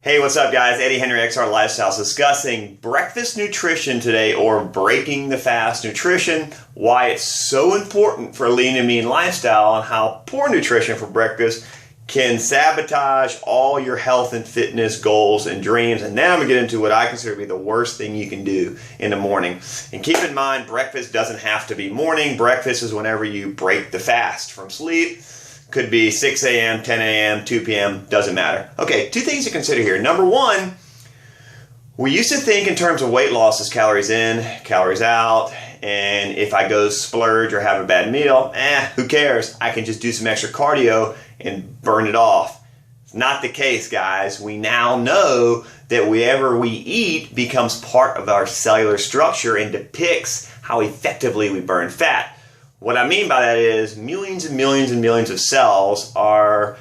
Hey, what's up guys? Eddie Henry, XR Lifestyles, discussing breakfast nutrition today, or breaking the fast nutrition, why it's so important for a lean and mean lifestyle, and how poor nutrition for breakfast can sabotage all your health and fitness goals and dreams. And now I'm going to get into what I consider to be the worst thing you can do in the morning. And keep in mind, breakfast doesn't have to be morning. Breakfast is whenever you break the fast from sleep. Could be 6 a.m., 10 a.m., 2 p.m., doesn't matter. Okay, two things to consider here. Number one, we used to think in terms of weight loss as calories in, calories out, and if I go splurge or have a bad meal, who cares? I can just do some extra cardio and burn it off. It's not the case, guys. We now know that whatever we eat becomes part of our cellular structure and depicts how effectively we burn fat. What I mean by that is millions and millions and millions of cells are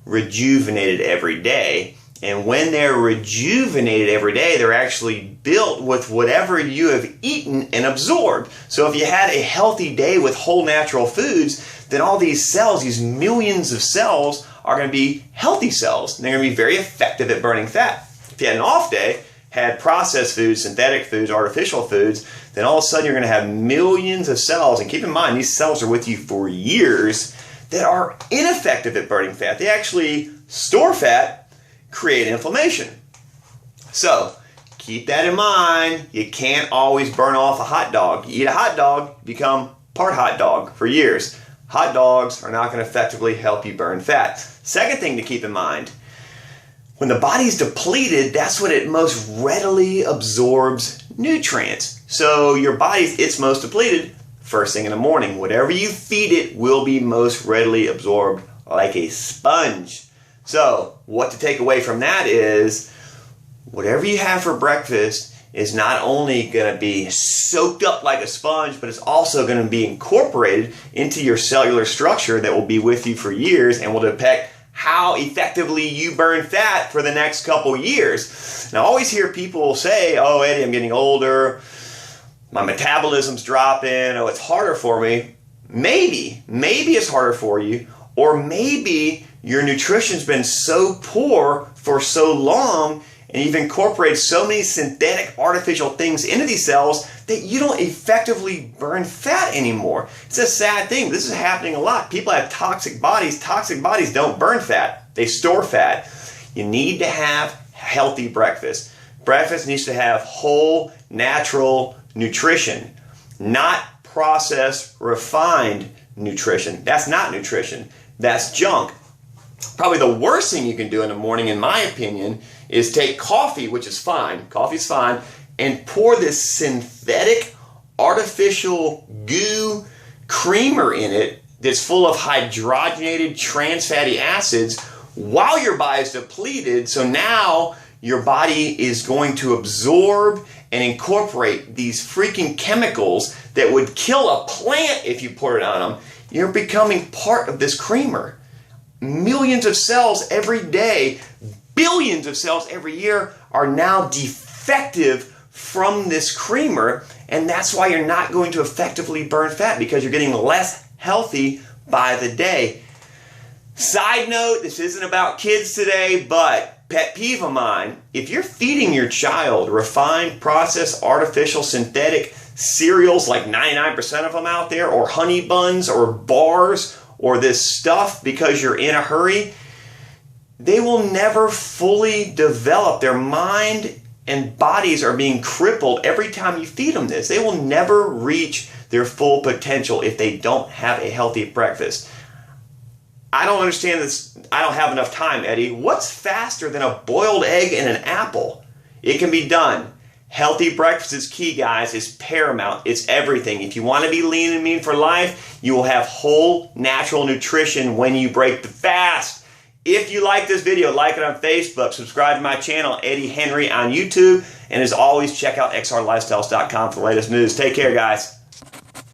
rejuvenated every day. And when they're rejuvenated every day, they're actually built with whatever you have eaten and absorbed. So if you had a healthy day with whole natural foods, then all these cells, these millions of cells, are going to be healthy cells. And they're going to be very effective at burning fat. If you had an off day, had processed foods, synthetic foods, artificial foods, then all of a sudden you're going to have millions of cells, and keep in mind these cells are with you for years, that are ineffective at burning fat. They actually store fat, create inflammation. So keep that in mind. You can't always burn off a hot dog. You eat a hot dog, become part hot dog for years. Hot dogs are not going to effectively help you burn fat. Second thing to keep in mind, when the body's depleted, that's when it most readily absorbs nutrients. So your body's its most depleted first thing in the morning. Whatever you feed it will be most readily absorbed like a sponge. So what to take away from that is whatever you have for breakfast is not only going to be soaked up like a sponge, but it's also going to be incorporated into your cellular structure that will be with you for years and will depict how effectively you burn fat for the next couple years. Now I always hear people say, oh Eddie, I'm getting older, my metabolism's dropping, oh it's harder for me. Maybe it's harder for you, or maybe your nutrition's been so poor for so long and you've incorporated so many synthetic artificial things into these cells that you don't effectively burn fat anymore. It's a sad thing. This is happening a lot. People have toxic bodies. Toxic bodies don't burn fat. They store fat. You need to have healthy breakfast. Breakfast needs to have whole, natural nutrition, not processed, refined nutrition. That's not nutrition. That's junk. Probably the worst thing you can do in the morning, in my opinion, is take coffee, which is fine, coffee's fine, and pour this synthetic, artificial goo creamer in it that's full of hydrogenated trans fatty acids while your body is depleted. So now your body is going to absorb and incorporate these freaking chemicals that would kill a plant if you pour it on them. You're becoming part of this creamer. Millions of cells every day, billions of cells every year are now defective from this creamer, and that's why you're not going to effectively burn fat, because you're getting less healthy by the day. Side note, this isn't about kids today, but pet peeve of mine, if you're feeding your child refined, processed, artificial, synthetic cereals like 99% of them out there, or honey buns or bars or this stuff because you're in a hurry, they will never fully develop. Their mind and bodies are being crippled every time you feed them this. They will never reach their full potential if they don't have a healthy breakfast. I don't understand this. I don't have enough time, Eddie. What's faster than a boiled egg and an apple? It can be done. Healthy breakfast is key, guys. It's paramount. It's everything. If you want to be lean and mean for life, you will have whole, natural nutrition when you break the fast. If you like this video, like it on Facebook, subscribe to my channel, Eddie Henry on YouTube, and as always, check out xrlifestyles.com for the latest news. Take care, guys.